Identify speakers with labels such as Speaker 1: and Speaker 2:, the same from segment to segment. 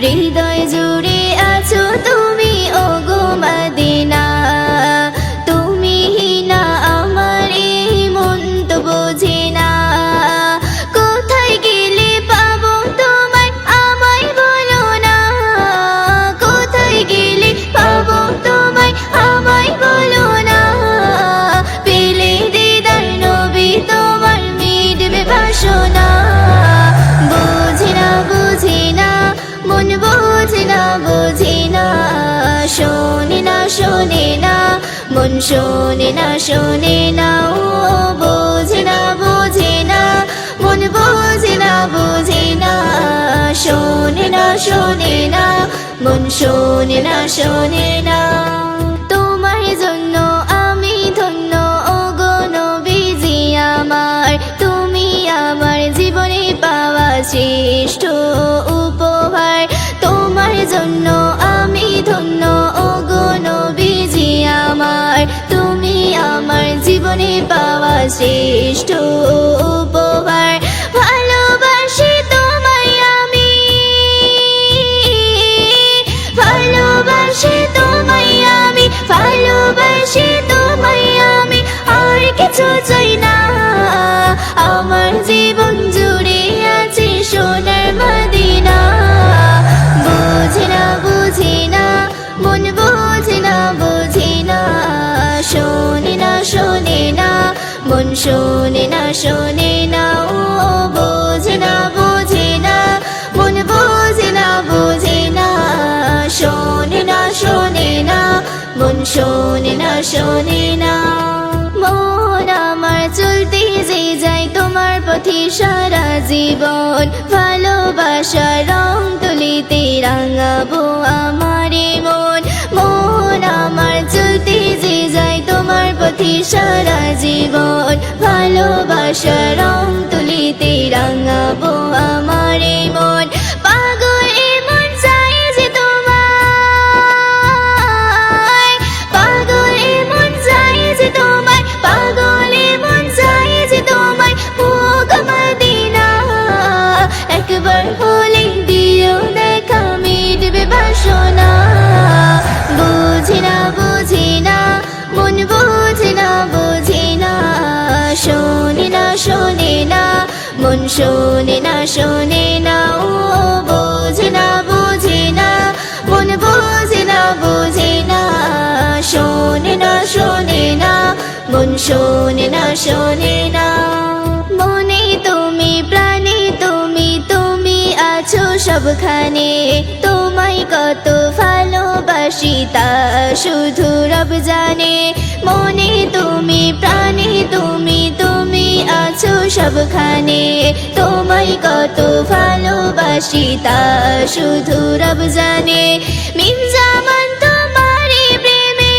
Speaker 1: হৃদয় জুড়ে আছো তুমি ওগো মদিনা, তুমি না আমার এই মন তো বোঝে না। কোথায় গেলে পাবো তোমায় আমায় বলো না, কোথায় গেলে পাবো তোমায় আমায় বলো না। পেলে দিদার নবী তোমার মিটবে বাসনা। বোঝে না বুঝি না মন বোঝে না বোঝে না, শোনে না শোনে না মন শোনে না শোনে না। ও বোঝে না বোঝে না মন বোঝে না বোঝে না, শোনে না শোনে না মন শোনে না শোনে না। তোমার জন্য আমি ধন্য ওগো নবীজি আমার, তুমি আমার জীবনে পাওয়া শ্রেষ্ঠ উপহার। তোমার জন্য আমি ধন্য ওগো নবীজি আমার, তুমি আমার জীবনে পাওয়া শ্রেষ্ঠ উপহার। ভালোবাসি তোমায় আমি, ভালোবাসি তোমায় আমি, ভালোবাসি তোমায় আমি, আর কিছু চাই না। আমার জীবন জুড়ে আছে সোনার মদিনা। বোঝে না বুঝি না মন বোঝে না বোঝে না, শোনে না শোনে না মন শোনে না শোনে না। ও বোঝে না বোঝে না মন বোঝে না বোঝে না, শোনে না শোনে না মন শোনে না শোনে না। মন আমার চলতে যে যায় তোমার পথে সারা জীবন, ভালোবাসার রং তুলিতে রাঙাবো আমার মন। মন আমার চলতে যে যায় তোমার পথে সারা জীবন, ভালোবাসার রং তুলিতে রাঙাবো আমার মন। পাগল মন চাই যে তোমায়, পাগল মন চাই যে তোমায়, পাগল মন চাই যে তোমায় ওগো মদিনা। একবার হলে দিও দেখা মিটবে বাসনা। বুঝি না বুঝি না মন বুঝি না বুঝি না, শোনে না শোনে না মন শোনে না শোনে না। ও বোঝে না বুঝি না মন বোঝে না বোঝে না, শোনে না শোনে না মন শোনে না শোনে না। মনে তুমি প্রাণে তুমি, তুমি আছো সবখানে, তোমায় কত ভালোবাসি তা শুধু রব জানে। মনে তুমি প্রাণে তুমি, তুমি আছো সবখানে, তোমায় কত ভালোবাসি তা শুধু রব জানে। মিম জামান তোমারি প্রেমে,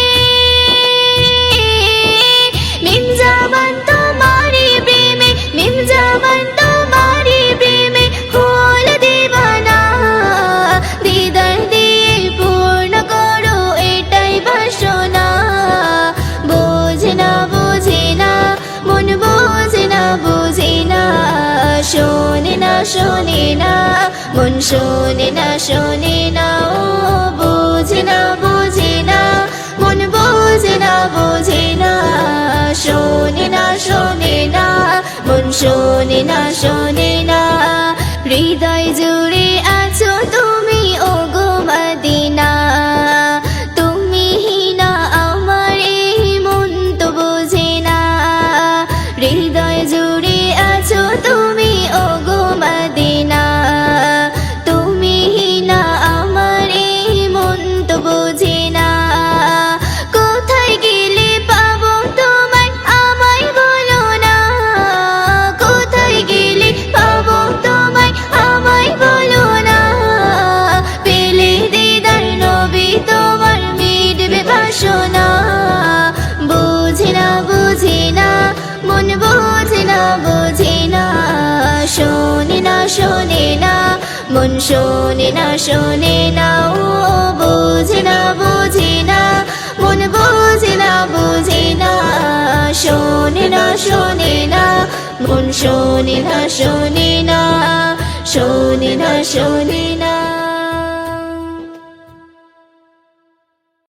Speaker 1: মিম জামান তোমারি প্রেমে, মিম জামান তোমারি প্রেমে হল দিবানা। দিদার দিয়ে পূর্ণ করো এটাই বাসনা। বোঝে না বোঝে না মন বোঝে না বোঝে না, শোনে না শোনে না মন শোনে না শোনে না। ও বোঝে না বোঝে না মন বোঝে না বোঝে না, শোনে না শোনে না মন শোনে না শোনে না। হৃদয় জুড়ে আছো তুমি ওগো মদিনা, তুমি না আমার এই মন তো বোঝে না। হৃদয় জুড়ে আছো তুমি ওগো মদিনা, তুমি না আমার এই মন তো বোঝে না। কোথায় গেলে পাবো তোমায় আমায় বলো না, কোথায় গেলে পাবো শোনে না, মন শোনে না শোনে না, ও বোঝে না বোঝে না, মন বোঝে না বোঝে না, শোনে না শোনে না, মন শোনে না শোনে না, শোনে না শোনে না।